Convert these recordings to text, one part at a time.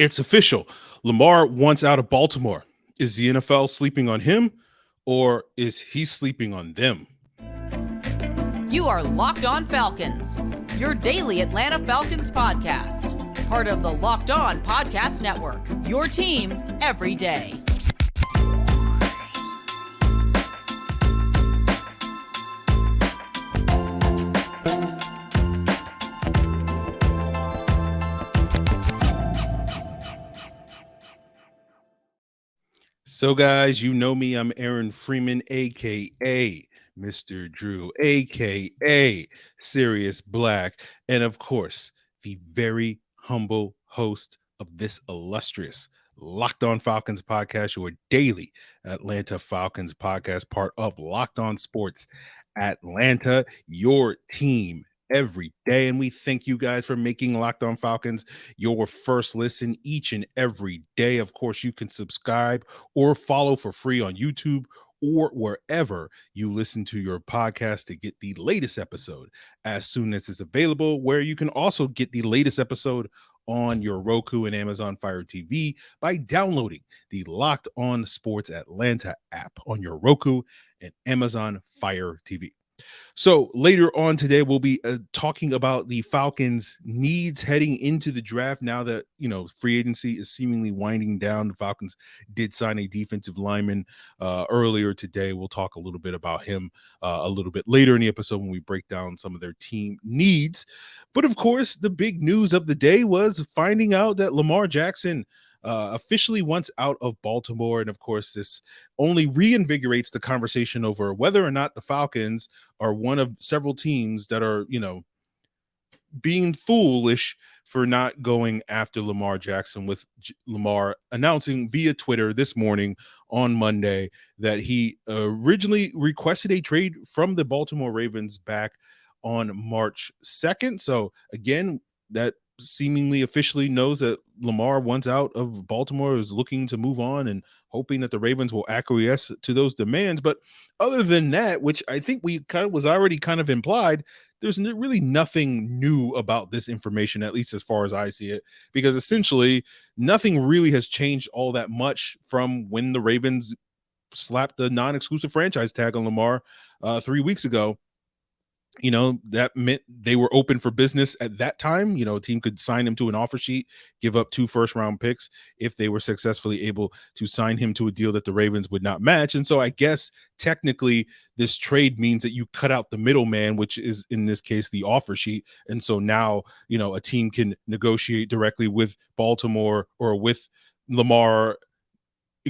It's official. Lamar wants out of Baltimore. Is the NFL sleeping on him or is he sleeping on them? You are Locked On Falcons, your daily Atlanta Falcons podcast. Part of the Locked On Podcast Network, your team every day. So, guys, you know me. I'm Aaron Freeman, a.k.a. Mr. Drew, a.k.a. Sirius Black, and, of course, the very humble host of this illustrious Locked On Falcons podcast, your daily Atlanta Falcons podcast, part of Locked On Sports Atlanta, your team every day. And we thank you guys for making Locked On Falcons your first listen each and every day. Of course, you can subscribe or follow for free on YouTube or wherever you listen to your podcast to get the latest episode as soon as it's available, where you can also get the latest episode on your Roku and Amazon Fire TV by downloading the Locked On Sports Atlanta app on your Roku and Amazon Fire TV. So later on today, we'll be talking about the Falcons' needs heading into the draft. Now that, free agency is seemingly winding down, the Falcons did sign a defensive lineman earlier today. We'll talk a little bit about him a little bit later in the episode when we break down some of their team needs. But of course, the big news of the day was finding out that Lamar Jackson officially wants out of Baltimore. And of course, this only reinvigorates the conversation over whether or not the Falcons are one of several teams that are, being foolish for not going after Lamar Jackson, with Lamar announcing via Twitter this morning on Monday that he originally requested a trade from the Baltimore Ravens back on March 2nd. So again, that seemingly officially knows that Lamar wants out of Baltimore, is looking to move on and hoping that the Ravens will acquiesce to those demands. But other than that, which I think we kind of was already kind of implied, there's really nothing new about this information, at least as far as I see it, because essentially nothing really has changed all that much from when the Ravens slapped the non-exclusive franchise tag on Lamar 3 weeks ago. That meant they were open for business at that time. A team could sign him to an offer sheet, give up 2 first-round picks if they were successfully able to sign him to a deal that the Ravens would not match. And so I guess technically this trade means that you cut out the middleman, which is in this case the offer sheet. And so now, a team can negotiate directly with Baltimore or with Lamar,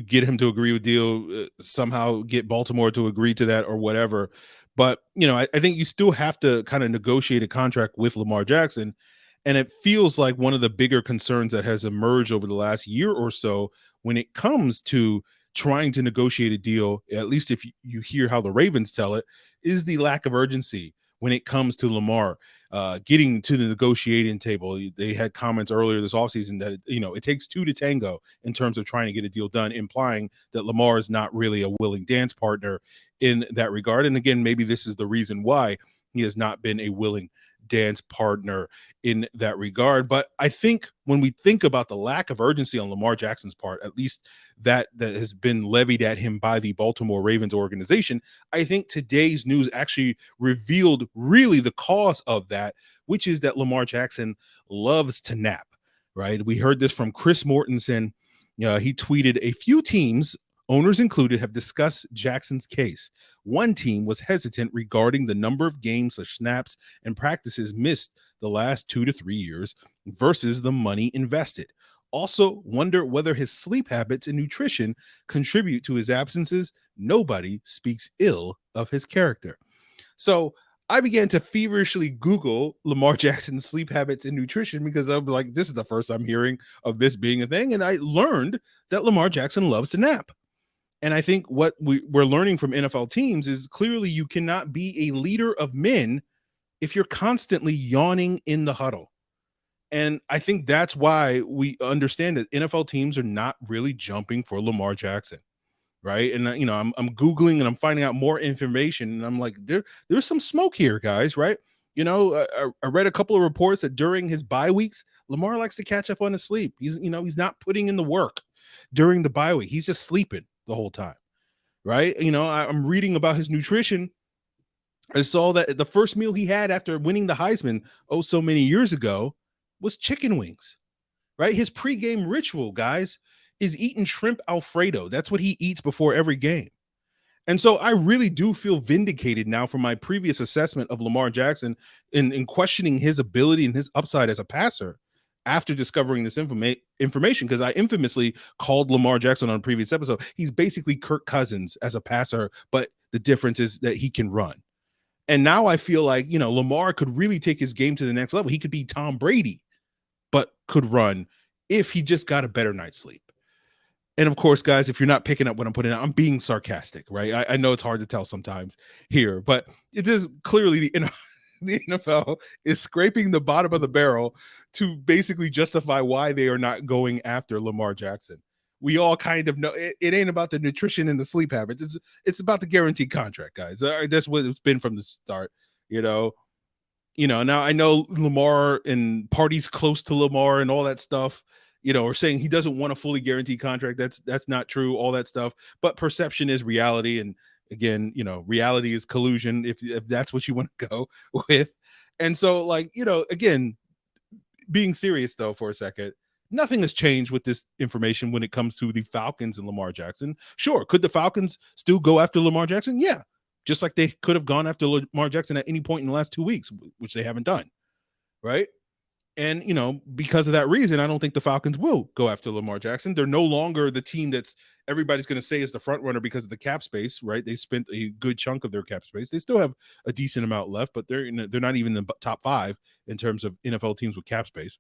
get him to agree with deal, somehow get Baltimore to agree to that or whatever. But, I think you still have to kind of negotiate a contract with Lamar Jackson. And it feels like one of the bigger concerns that has emerged over the last year or so when it comes to trying to negotiate a deal, at least if you hear how the Ravens tell it, is the lack of urgency when it comes to Lamar getting to the negotiating table. They had comments earlier this offseason that, it takes 2 to tango in terms of trying to get a deal done, implying that Lamar is not really a willing dance partner in that regard. And again, maybe this is the reason why he has not been a willing dance partner in that regard. But I think when we think about the lack of urgency on Lamar Jackson's part, at least that has been levied at him by the Baltimore Ravens organization, I think today's news actually revealed really the cause of that, which is that Lamar Jackson loves to nap, right? We heard this from Chris Mortensen. He tweeted, "A few teams, owners included, have discussed Jackson's case. One team was hesitant regarding the number of games or snaps and practices missed the last 2 to 3 years versus the money invested. Also wonder whether his sleep habits and nutrition contribute to his absences. Nobody speaks ill of his character." So I began to feverishly Google Lamar Jackson's sleep habits and nutrition because I'm like, this is the first I'm hearing of this being a thing. And I learned that Lamar Jackson loves to nap. And I think what we're learning from NFL teams is clearly you cannot be a leader of men if you're constantly yawning in the huddle. And I think that's why we understand that NFL teams are not really jumping for Lamar Jackson, right? And I'm Googling and I'm finding out more information, and I'm like, there's some smoke here, guys, right? I read a couple of reports that during his bye weeks, Lamar likes to catch up on his sleep. He's not putting in the work during the bye week. He's just sleeping the whole time, right? I'm reading about his nutrition. I saw that the first meal he had after winning the Heisman so many years ago was chicken wings, right? His pregame ritual, guys, is eating shrimp Alfredo. That's what he eats before every game. And so I really do feel vindicated now from my previous assessment of Lamar Jackson in questioning his ability and his upside as a passer after discovering this information, because I infamously called Lamar Jackson on a previous episode. He's basically Kirk Cousins as a passer, but the difference is that he can run. And now I feel like, Lamar could really take his game to the next level. He could be Tom Brady, but could run if he just got a better night's sleep. And of course, guys, if you're not picking up what I'm putting out, I'm being sarcastic, right? I know it's hard to tell sometimes here, but it is clearly the NFL is scraping the bottom of the barrel to basically justify why they are not going after Lamar Jackson. We all kind of know it ain't about the nutrition and the sleep habits. It's about the guaranteed contract, guys. That's what it's been from the start, Now I know Lamar and parties close to Lamar and all that stuff, or saying he doesn't want a fully guaranteed contract. That's not true, all that stuff. But perception is reality. And again, reality is collusion, if that's what you want to go with. And so, again, being serious though for a second, nothing has changed with this information when it comes to the Falcons and Lamar Jackson. Sure, could the Falcons still go after Lamar Jackson? Yeah, just like they could have gone after Lamar Jackson at any point in the last 2 weeks, which they haven't done, right? And, because of that reason, I don't think the Falcons will go after Lamar Jackson. They're no longer the team that's everybody's going to say is the front runner because of the cap space, right? They spent a good chunk of their cap space. They still have a decent amount left, but they're not even in the top 5 in terms of NFL teams with cap space.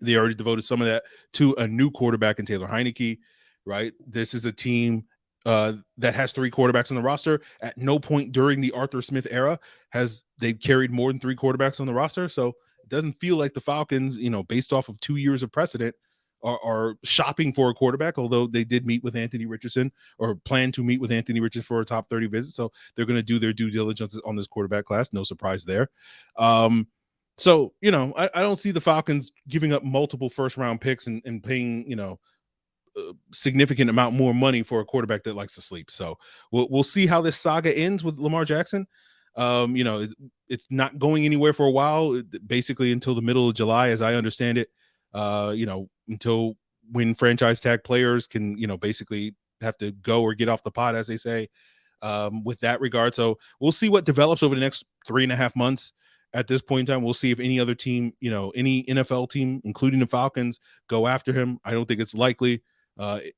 They already devoted some of that to a new quarterback in Taylor Heineke, right? This is a team that has 3 quarterbacks on the roster. At no point during the Arthur Smith era has they carried more than 3 quarterbacks on the roster. So it doesn't feel like the Falcons, based off of 2 years of precedent, are shopping for a quarterback, although they did meet with Anthony Richardson or plan to meet with Anthony Richardson for a top 30 visit. So they're going to do their due diligence on this quarterback class. No surprise there. So, I don't see the Falcons giving up multiple first-round picks and paying, a significant amount more money for a quarterback that likes to sleep. So we'll see how this saga ends with Lamar Jackson. It's not going anywhere for a while, basically until the middle of July, as I understand it. Until when franchise tag players can, basically have to go or get off the pot, as they say, with that regard. So we'll see what develops over the next 3.5 months. At this point in time, we'll see if any other team, any NFL team, including the Falcons, go after him. I don't think it's likely. I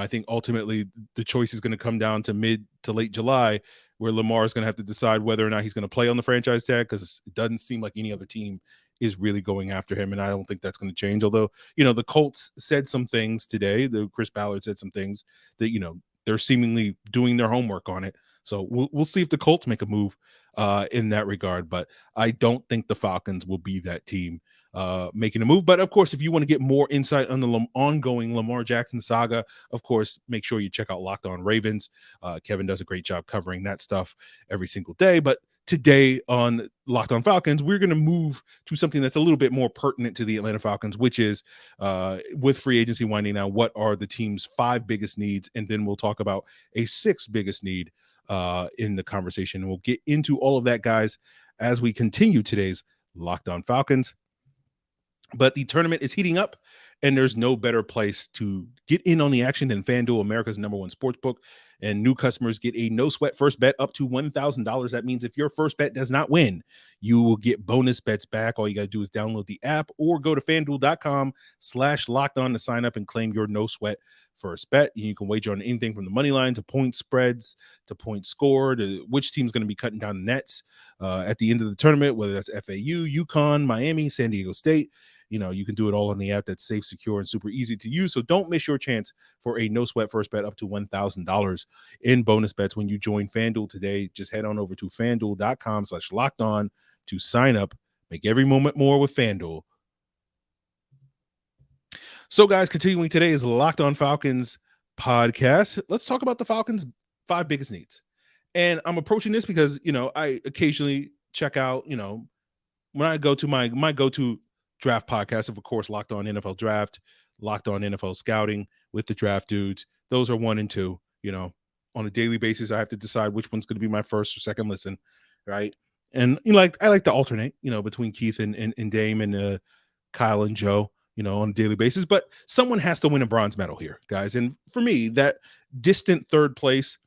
think ultimately the choice is going to come down to mid to late July, where Lamar is going to have to decide whether or not he's going to play on the franchise tag, because it doesn't seem like any other team is really going after him. And I don't think that's going to change. Although, the Colts said some things today. Chris Ballard said some things that, they're seemingly doing their homework on it. So we'll see if the Colts make a move in that regard. But I don't think the Falcons will be that team making a move. But of course, if you want to get more insight on the ongoing Lamar Jackson saga, of course, make sure you check out Locked On Ravens. Kevin does a great job covering that stuff every single day. But today on Locked On Falcons, we're going to move to something that's a little bit more pertinent to the Atlanta Falcons, which is with free agency winding down, what are the team's 5 biggest needs? And then we'll talk about a 6th biggest need in the conversation. And we'll get into all of that, guys, as we continue today's Locked On Falcons. But the tournament is heating up, and there's no better place to get in on the action than FanDuel, America's #1 sportsbook. And new customers get a no-sweat first bet up to $1,000. That means if your first bet does not win, you will get bonus bets back. All you got to do is download the app or go to FanDuel.com/lockedon to sign up and claim your no-sweat first bet. You can wager on anything from the money line to point spreads to point score to which team's going to be cutting down the nets at the end of the tournament, whether that's FAU, UConn, Miami, San Diego State. You can do it all on the app that's safe, secure, and super easy to use. So don't miss your chance for a no-sweat first bet up to $1,000 in bonus bets when you join FanDuel today. Just head on over to FanDuel.com/lockedon to sign up. Make every moment more with FanDuel. So, guys, continuing today is Locked On Falcons podcast. Let's talk about the Falcons' 5 biggest needs. And I'm approaching this because, I occasionally check out, when I go to my go-to draft podcasts, of course, Locked On NFL Draft, Locked On NFL Scouting with the draft dudes. Those are 1 and 2. On a daily basis, I have to decide which one's going to be my first or second listen, right? And I like to alternate, between Keith and Dame and Kyle and Joe, on a daily basis. But someone has to win a bronze medal here, guys. And for me, that distant third place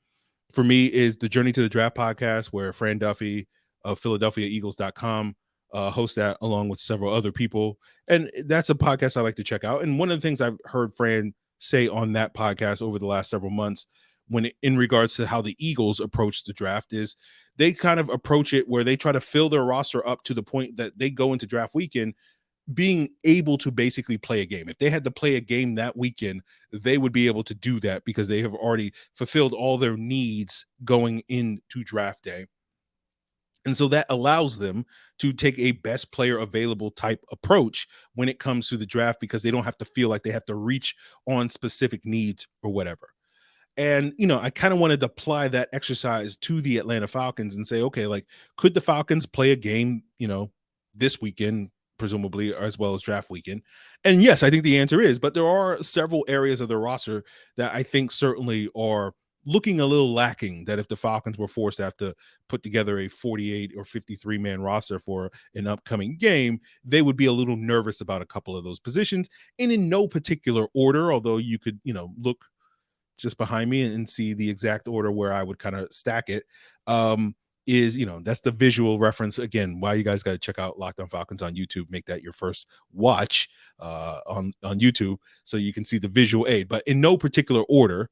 for me is the Journey to the Draft podcast, where Fran Duffy of PhiladelphiaEagles.com hosts that along with several other people. And that's a podcast I like to check out. And one of the things I've heard Fran say on that podcast over the last several months, in regards to how the Eagles approach the draft, is they kind of approach it where they try to fill their roster up to the point that they go into draft weekend being able to basically play a game. If they had to play a game that weekend, they would be able to do that because they have already fulfilled all their needs going into draft day. And so that allows them to take a best player available type approach when it comes to the draft, because they don't have to feel like they have to reach on specific needs or whatever. And, I kind of wanted to apply that exercise to the Atlanta Falcons and say, okay, could the Falcons play a game, this weekend, presumably, as well as draft weekend? And yes, I think the answer is, but there are several areas of their roster that I think certainly are looking a little lacking, that if the Falcons were forced to have to put together a 48 or 53 man roster for an upcoming game, they would be a little nervous about a couple of those positions, and in no particular order, although you could, look just behind me and see the exact order where I would kind of stack it. Is, that's the visual reference. Again, why you guys got to check out Locked On Falcons on YouTube. Make that your first watch on YouTube so you can see the visual aid. But in no particular order,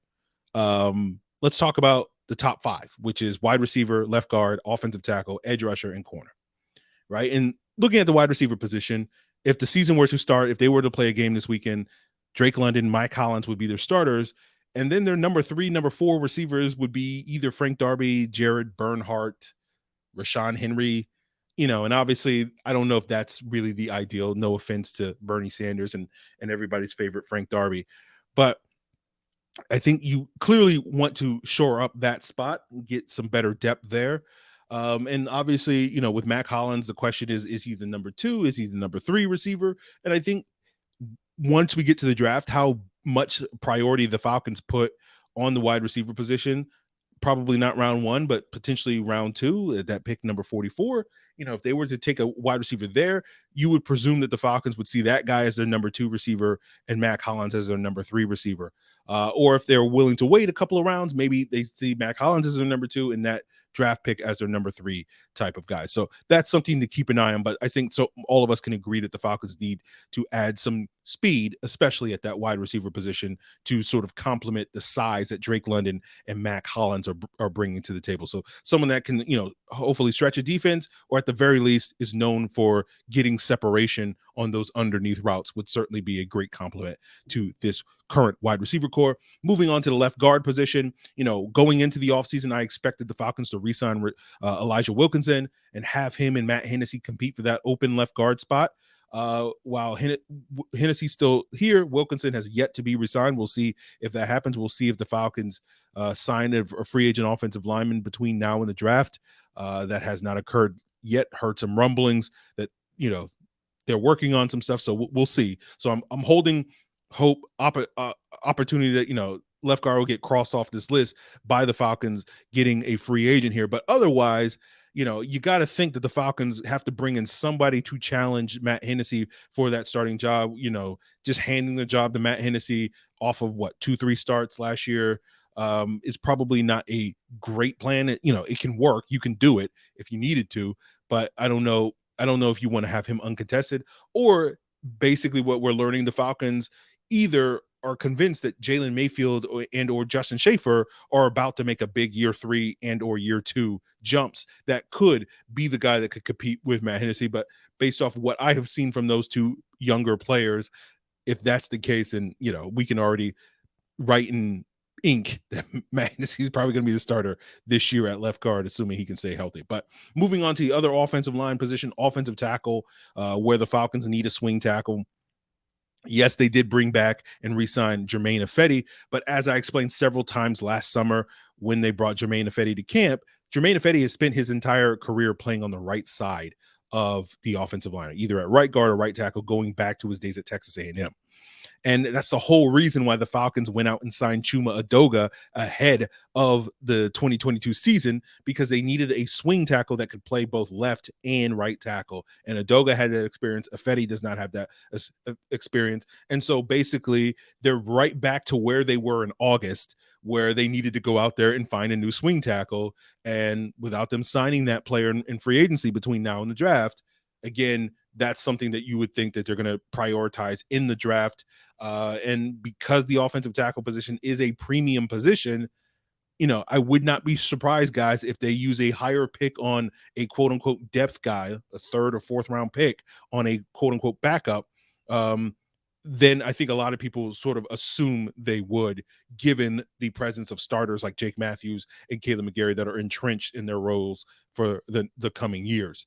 let's talk about the top 5, which is wide receiver, left guard, offensive tackle, edge rusher, and corner. Right. And looking at the wide receiver position, if the season were to start, if they were to play a game this weekend, Drake London, Mike Hollins would be their starters. And then their number 3, number 4 receivers would be either Frank Darby, Jared Bernhardt, Rashawn Henry, and obviously I don't know if that's really the ideal. No offense to Bernie Sanders and everybody's favorite Frank Darby. But I think you clearly want to shore up that spot and get some better depth there. And obviously, with Mac Hollins, the question is he the number 2? Is he the number 3 receiver? And I think once we get to the draft, how much priority the Falcons put on the wide receiver position, probably not round 1, but potentially round 2 at that pick number 44. If they were to take a wide receiver there, you would presume that the Falcons would see that guy as their number 2 receiver and Mac Hollins as their number 3 receiver. Or if they're willing to wait a couple of rounds, maybe they see Mac Hollins as their number 2 and that draft pick as their number 3 type of guy. So that's something to keep an eye on. But I think so all of us can agree that the Falcons need to add some speed, especially at that wide receiver position, to sort of complement the size that Drake London and Mac Hollins are bringing to the table. So someone that can, hopefully stretch a defense, or at the very least is known for getting separation on those underneath routes, would certainly be a great compliment to this current wide receiver core. Moving on to the left guard position, going into the offseason, I expected the Falcons to re-sign Elijah Wilkinson and have him and Matt Hennessy compete for that open left guard spot. While Hennessy's still here, Wilkinson has yet to be re-signed. We'll see if that happens. We'll see if the Falcons sign a free agent offensive lineman between now and the draft. That has not occurred yet. Heard some rumblings that, they're working on some stuff. So we'll see. So I'm holding hope, opportunity that, left guard will get crossed off this list by the Falcons getting a free agent here. But otherwise, you got to think that the Falcons have to bring in somebody to challenge Matt Hennessy for that starting job. Just handing the job to Matt Hennessy off of 2-3 starts last year is probably not a great plan. It can work. You can do it if you needed to, but I don't know if you want to have him uncontested, or basically what we're learning, the Falcons either are convinced that Jalen Mayfield or Justin Schaefer are about to make a big year 3 and or year 2 jumps that could be the guy that could compete with Matt Hennessy. But based off what I have seen from those 2 younger players, if that's the case, then, we can already write in ink that Matt Hennessy is probably going to be the starter this year at left guard, assuming he can stay healthy. But moving on to the other offensive line position, offensive tackle, where the Falcons need a swing tackle. Yes, they did bring back and re-sign Jermaine Ifedi, but as I explained several times last summer when they brought Jermaine Ifedi to camp, Jermaine Ifedi has spent his entire career playing on the right side of the offensive line, either at right guard or right tackle, going back to his days at Texas A&M. And that's the whole reason why the Falcons went out and signed Chuma Edoga ahead of the 2022 season, because they needed a swing tackle that could play both left and right tackle. And Edoga had that experience. Ifedi does not have that experience. And so basically, they're right back to where they were in August, where they needed to go out there and find a new swing tackle. And without them signing that player in free agency between now and the draft, again, that's something that you would think that they're going to prioritize in the draft. And because the offensive tackle position is a premium position, I would not be surprised, guys, if they use a higher pick on a quote unquote depth guy, a third or fourth round pick on a quote unquote backup. Then I think a lot of people sort of assume they would, given the presence of starters like Jake Matthews and Caleb McGarry that are entrenched in their roles for the coming years.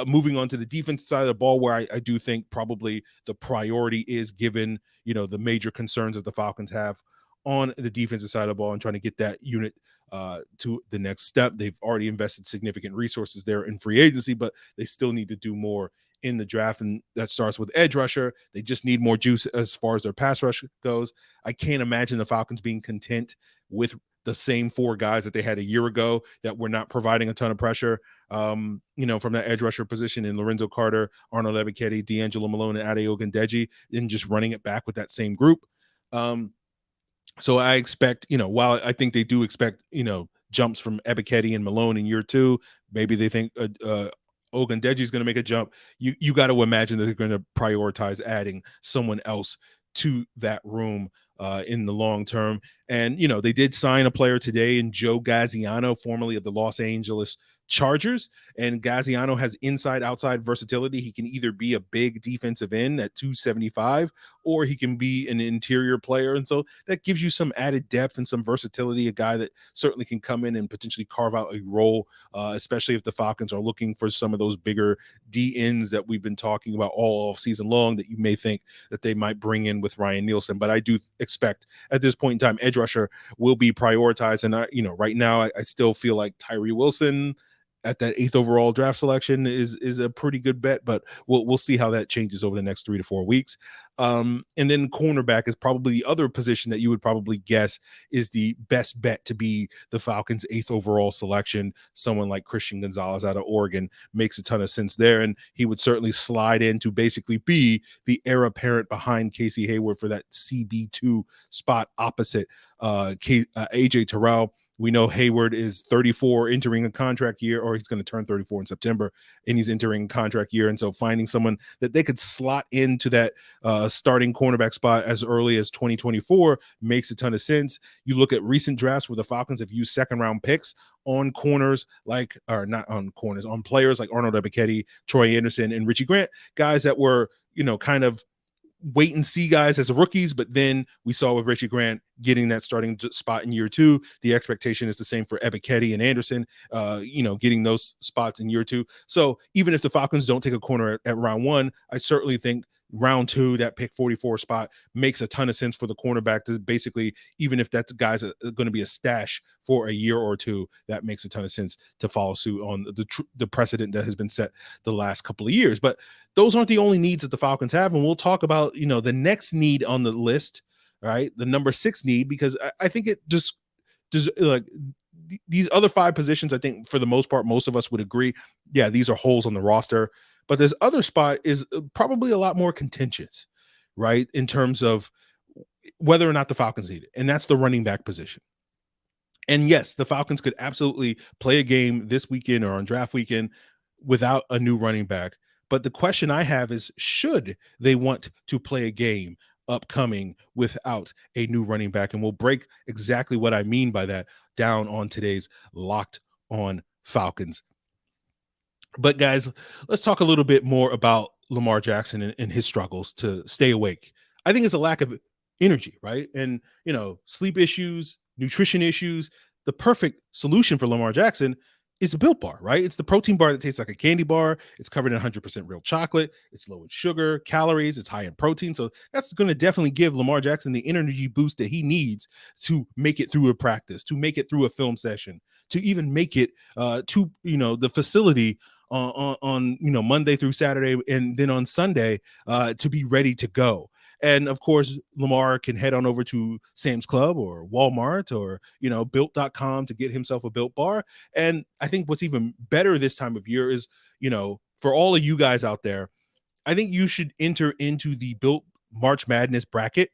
Moving on to the defense side of the ball, where I do think probably the priority is given, the major concerns that the Falcons have on the defensive side of the ball and trying to get that unit to the next step. They've already invested significant resources there in free agency, but they still need to do more in the draft, and that starts with edge rusher. They just need more juice as far as their pass rush goes. I can't imagine the Falcons being content with the same four guys that they had a year ago that were not providing a ton of pressure, from that edge rusher position in Lorenzo Carter, Arnold Ebiketie, D'Angelo Malone, and Ade Ogundeji, and just running it back with that same group. So I expect, while I think they do expect, jumps from Ebiketie and Malone in year two, maybe they think Ogundeji is going to make a jump. You got to imagine that they're going to prioritize adding someone else to that room in the long term. And, they did sign a player today in Joe Gaziano, formerly of the Los Angeles Chargers. And Gaziano has inside-outside versatility. He can either be a big defensive end at 275, or he can be an interior player. And so that gives you some added depth and some versatility, a guy that certainly can come in and potentially carve out a role, especially if the Falcons are looking for some of those bigger D-ends that we've been talking about all season long that you may think that they might bring in with Ryan Nielsen. But I do expect at this point in time, edge rusher will be prioritized. And right now I still feel like Tyree Wilson at that 8th overall draft selection is a pretty good bet, but we'll see how that changes over the next 3 to 4 weeks. And then cornerback is probably the other position that you would probably guess is the best bet to be the Falcons' 8th overall selection. Someone like Christian Gonzalez out of Oregon makes a ton of sense there, and he would certainly slide in to basically be the heir apparent behind Casey Hayward for that CB2 spot opposite AJ Terrell. We know Hayward is 34, entering a contract year, or he's going to turn 34 in September, and he's entering a contract year. And so finding someone that they could slot into that starting cornerback spot as early as 2024 makes a ton of sense. You look at recent drafts where the Falcons have used second-round picks on corners on players like Arnold Ebiketie, Troy Anderson, and Richie Grant, guys that were, kind of wait and see guys as rookies, but then we saw with Richie Grant getting that starting spot in year two. The expectation is the same for Ebiketie and Anderson, getting those spots in year two. So even if the Falcons don't take a corner at round one, I certainly think round two, that pick 44 spot makes a ton of sense for the cornerback to basically, even if that's guys going to be a stash for a year or two, that makes a ton of sense to follow suit on the precedent that has been set the last couple of years. But those aren't the only needs that the Falcons have. And we'll talk about, the next need on the list, right? The number 6 need, because I think it just like these other 5 positions, I think for the most part, most of us would agree, yeah, these are holes on the roster. But this other spot is probably a lot more contentious, right, in terms of whether or not the Falcons need it. And that's the running back position. And yes, the Falcons could absolutely play a game this weekend or on draft weekend without a new running back. But the question I have is, should they want to play a game upcoming without a new running back? And we'll break exactly what I mean by that down on today's Locked On Falcons. But guys, let's talk a little bit more about Lamar Jackson and his struggles to stay awake. I think it's a lack of energy, right? And, sleep issues, nutrition issues. The perfect solution for Lamar Jackson is a Built Bar, right? It's the protein bar that tastes like a candy bar. It's covered in 100% real chocolate. It's low in sugar, calories. It's high in protein. So that's going to definitely give Lamar Jackson the energy boost that he needs to make it through a practice, to make it through a film session, to even make it to, the facility on Monday through Saturday, and then on Sunday to be ready to go. And of course, Lamar can head on over to Sam's Club or Walmart or, built.com to get himself a Built Bar. And I think what's even better this time of year is, for all of you guys out there, I think you should enter into the Built March Madness bracket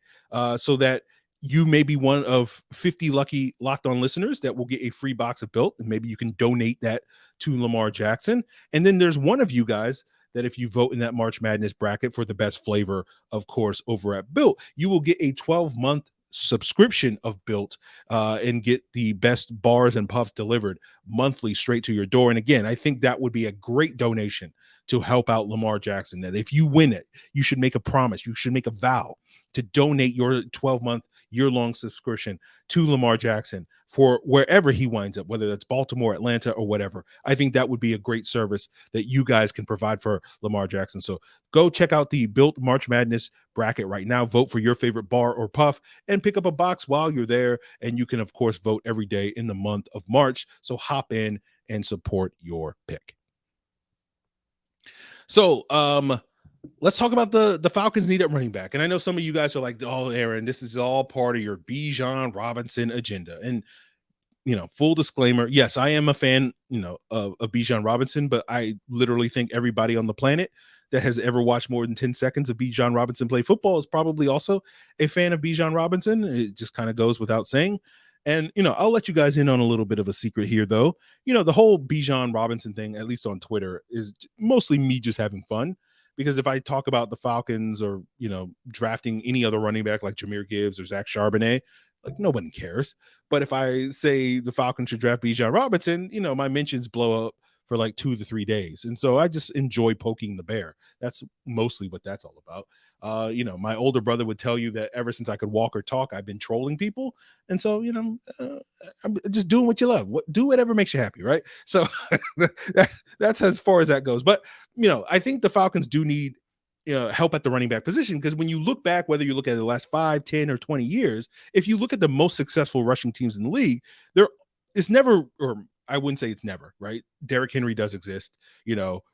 so that you may be one of 50 lucky Locked On listeners that will get a free box of Built, and maybe you can donate that to Lamar Jackson. And then there's one of you guys that if you vote in that March Madness bracket for the best flavor, of course, over at Built, you will get a 12-month subscription of Built and get the best bars and puffs delivered monthly straight to your door. And again, I think that would be a great donation to help out Lamar Jackson. That if you win it, you should make a promise, you should make a vow to donate your 12-month year-long subscription to Lamar Jackson for wherever he winds up, whether that's Baltimore, Atlanta, or whatever. I think that would be a great service that you guys can provide for Lamar Jackson. So go check out the Built March Madness bracket right now. Vote for your favorite bar or puff and pick up a box while you're there. And you can, of course, vote every day in the month of March. So hop in and support your pick. So, let's talk about the Falcons need at running back. And I know some of you guys are like, oh, Aaron, this is all part of your Bijan Robinson agenda. And, full disclaimer, yes, I am a fan, of Bijan Robinson, but I literally think everybody on the planet that has ever watched more than 10 seconds of Bijan Robinson play football is probably also a fan of Bijan Robinson. It just kind of goes without saying. And, I'll let you guys in on a little bit of a secret here, though. The whole Bijan Robinson thing, at least on Twitter, is mostly me just having fun. Because if I talk about the Falcons or, drafting any other running back like Jahmyr Gibbs or Zach Charbonnet, like nobody cares. But if I say the Falcons should draft Bijan Robinson, my mentions blow up for like 2 to 3 days. And so I just enjoy poking the bear. That's mostly what that's all about. My older brother would tell you that ever since I could walk or talk, I've been trolling people. And so, I'm just doing what you love. Do whatever makes you happy, right? So that's as far as that goes. But, I think the Falcons do need help at the running back position, because when you look back, whether you look at the last 5, 10, or 20 years, if you look at the most successful rushing teams in the league, there is never, or I wouldn't say it's never, right? Derrick Henry does exist,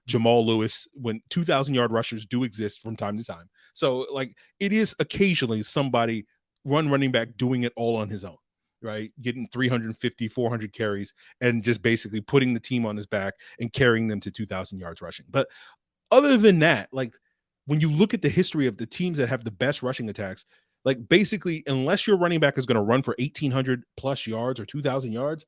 Jamal Lewis, when 2,000-yard rushers do exist from time to time. So like it is occasionally somebody running back doing it all on his own, right? Getting 350, 400 carries and just basically putting the team on his back and carrying them to 2,000 yards rushing. But other than that, like when you look at the history of the teams that have the best rushing attacks, like basically, unless your running back is going to run for 1,800 plus yards or 2,000 yards,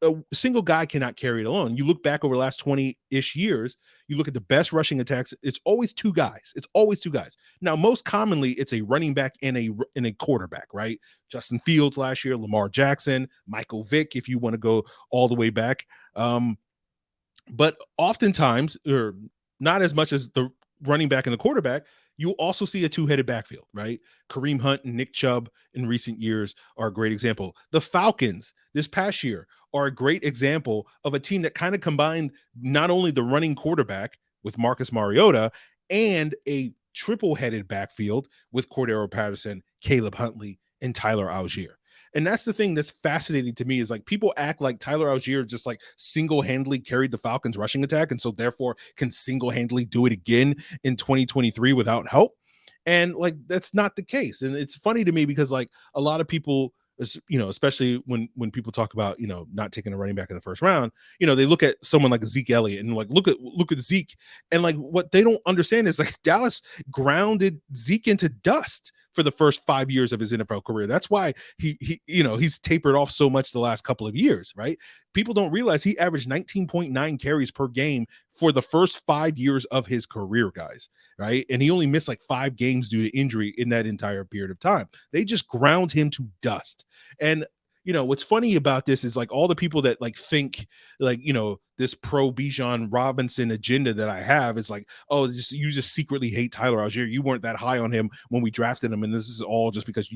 a single guy cannot carry it alone. You look back over the last 20-ish years, you look at the best rushing attacks, it's always two guys. It's always two guys. Now, most commonly, it's a running back and a quarterback, right? Justin Fields last year, Lamar Jackson, Michael Vick, if you want to go all the way back. But oftentimes, or not as much as the running back and the quarterback, you also see a two-headed backfield, right? Kareem Hunt and Nick Chubb in recent years are a great example. The Falcons this past year are a great example of a team that kind of combined not only the running quarterback with Marcus Mariota and a triple-headed backfield with Cordero Patterson, Caleb Huntley, and Tyler Allgeier. And that's the thing that's fascinating to me is like people act like Tyler Allgeier just like single-handedly carried the Falcons rushing attack and so therefore can single-handedly do it again in 2023 without help. And like that's not the case. And it's funny to me because like a lot of people, especially when people talk about, not taking a running back in the first round, they look at someone like Zeke Elliott and like look at Zeke, and like what they don't understand is like Dallas grounded Zeke into dust for the first 5 years of his NFL career. That's why he's tapered off so much the last couple of years, right? People don't realize he averaged 19.9 carries per game for the first 5 years of his career, guys, right? And he only missed like 5 games due to injury in that entire period of time. They just ground him to dust. And what's funny about this is like all the people that like think like, this pro Bijan Robinson agenda that I have is like, oh, you just secretly hate Tyler Allgeier. You weren't that high on him when we drafted him. And this is all just because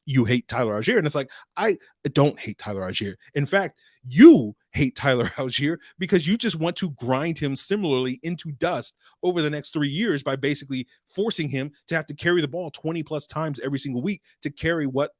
you hate Tyler Allgeier. And it's like, I don't hate Tyler Allgeier. In fact, you hate Tyler Allgeier because you just want to grind him similarly into dust over the next 3 years by basically forcing him to have to carry the ball 20 plus times every single week to carry what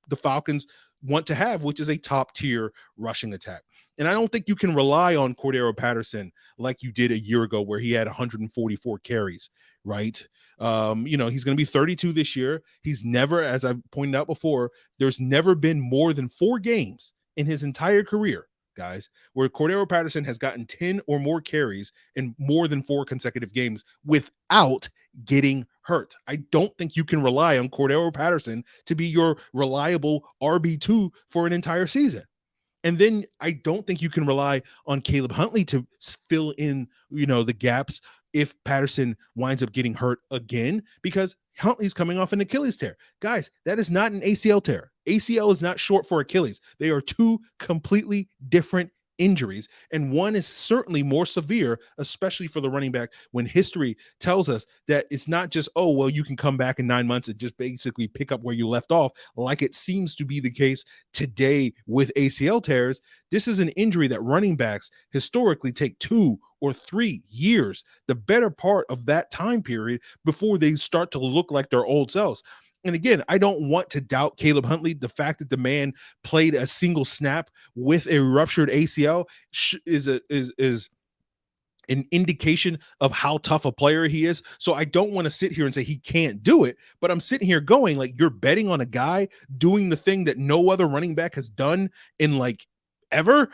the Falcons want to have, which is a top tier rushing attack. And I don't think you can rely on Cordero Patterson like you did a year ago, where he had 144 carries, right? He's going to be 32 this year. He's never, as I've pointed out before, there's never been more than 4 games in his entire career, guys, where Cordero Patterson has gotten 10 or more carries in more than 4 consecutive games without getting hurt. I don't think you can rely on Cordero Patterson to be your reliable RB2 for an entire season. And then I don't think you can rely on Caleb Huntley to fill in, the gaps if Patterson winds up getting hurt again, because Huntley's coming off an Achilles tear. Guys, that is not an ACL tear. ACL is not short for Achilles. They are 2 completely different injuries, and one is certainly more severe, especially for the running back, when history tells us that it's not just, oh, well, you can come back in 9 months and just basically pick up where you left off, like it seems to be the case today with ACL tears. This is an injury that running backs historically take 2 or 3 years, the better part of that time period, before they start to look like their old selves. And again, I don't want to doubt Caleb Huntley. The fact that the man played a single snap with a ruptured ACL is an indication of how tough a player he is. So I don't want to sit here and say he can't do it, but I'm sitting here going, like, you're betting on a guy doing the thing that no other running back has done in like ever.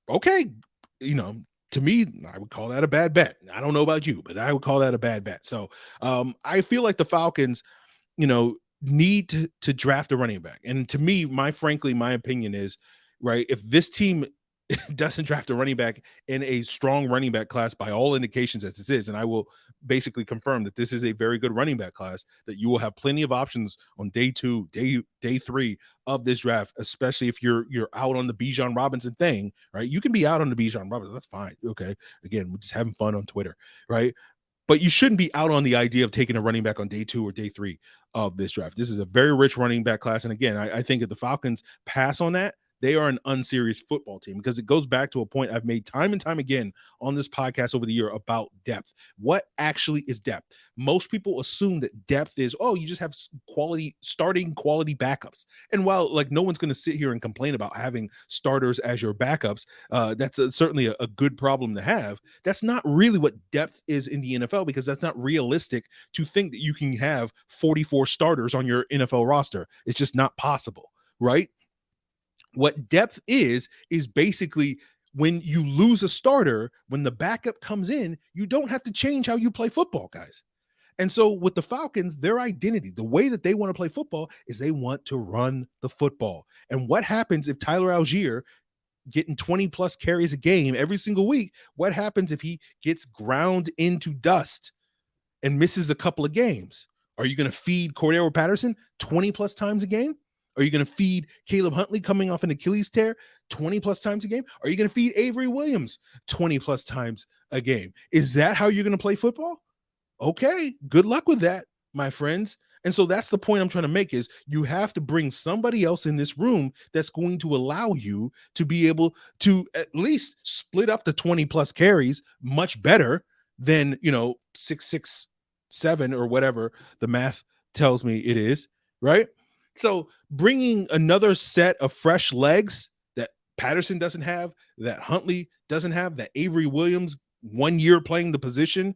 Okay, to me, I would call that a bad bet. I don't know about you, but I would call that a bad bet. So I feel like the Falcons, need to draft a running back. And to me, my opinion is, right, if this team doesn't draft a running back in a strong running back class, by all indications as this is, and I will basically confirm that this is a very good running back class, that you will have plenty of options on day 2, day 3 of this draft, especially if you're out on the Bijan Robinson thing, right? You can be out on the Bijan Robinson. That's fine. Okay. Again, we're just having fun on Twitter, right? But you shouldn't be out on the idea of taking a running back on day 2 or day 3 of this draft. This is a very rich running back class. And again, I think if the Falcons pass on that, they are an unserious football team, because it goes back to a point I've made time and time again on this podcast over the year about depth. What actually is depth? Most people assume that depth is, oh, you just have quality backups. And while like no one's going to sit here and complain about having starters as your backups, that's certainly a good problem to have. That's not really what depth is in the NFL, because that's not realistic to think that you can have 44 starters on your NFL roster. It's just not possible, right? What depth is basically when you lose a starter, when the backup comes in, you don't have to change how you play football, guys. And so with the Falcons, their identity, the way that they want to play football, is they want to run the football. And what happens if Tyler Allgeier, getting 20 plus carries a game every single week, what happens if he gets ground into dust and misses a couple of games? Are you going to feed Cordero Patterson 20 plus times a game? Are you going to feed Caleb Huntley coming off an Achilles tear 20 plus times a game? Are you going to feed Avery Williams 20 plus times a game? Is that how you're going to play football? Okay, good luck with that, my friends. And so that's the point I'm trying to make, is you have to bring somebody else in this room that's going to allow you to be able to at least split up the 20 plus carries much better than, 6, 6, 7 or whatever the math tells me it is, right? So bringing another set of fresh legs that Patterson doesn't have, that Huntley doesn't have, that Avery Williams, 1 year playing the position,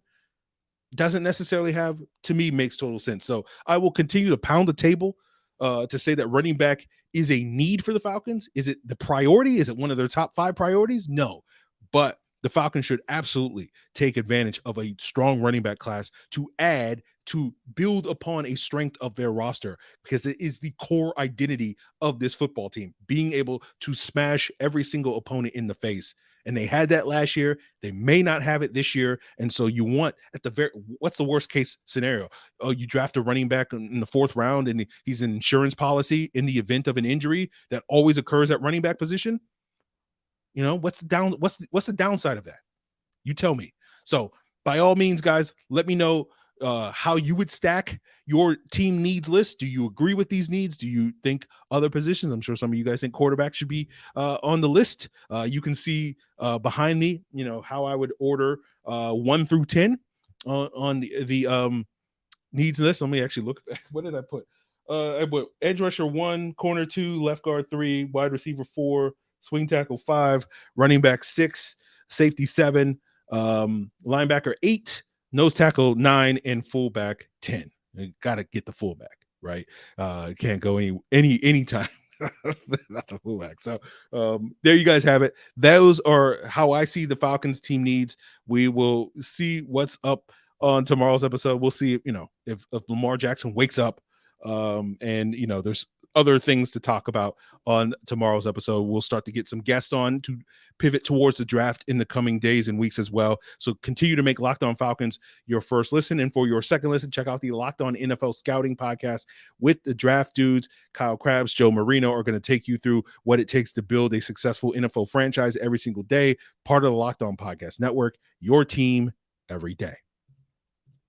doesn't necessarily have, to me, makes total sense. So I will continue to pound the table to say that running back is a need for the Falcons. Is it the priority? Is it one of their top 5 priorities? No. But the Falcons should absolutely take advantage of a strong running back class to build upon a strength of their roster, because it is the core identity of this football team, being able to smash every single opponent in the face. And they had that last year. They may not have it this year. And so you want, what's the worst case scenario? Oh, you draft a running back in the 4th round and he's an insurance policy in the event of an injury that always occurs at running back position. What's the downside of that? You tell me. So by all means, guys, let me know how you would stack your team needs list. Do you agree with these needs? Do you think other positions? I'm sure some of you guys think quarterback should be on the list. You can see behind me, how I would order 1 through 10 on the needs list. Let me actually look. What did I put? edge rusher 1, corner 2, left guard 3, wide receiver 4, swing tackle 5, running back 6, safety 7, linebacker 8, nose tackle 9, and fullback 10. You got to get the fullback, right? Can't go anytime. Not the fullback. So there you guys have it. Those are how I see the Falcons team needs. We will see what's up on tomorrow's episode. We'll see, if Lamar Jackson wakes up, and there's other things to talk about on tomorrow's episode. We'll start to get some guests on to pivot towards the draft in the coming days and weeks as well. So continue to make Locked On Falcons your first listen. And for your second listen, check out the Locked On NFL Scouting podcast with the draft dudes. Kyle Krabs, Joe Marino are going to take you through what it takes to build a successful NFL franchise every single day. Part of the Locked On Podcast Network, your team every day.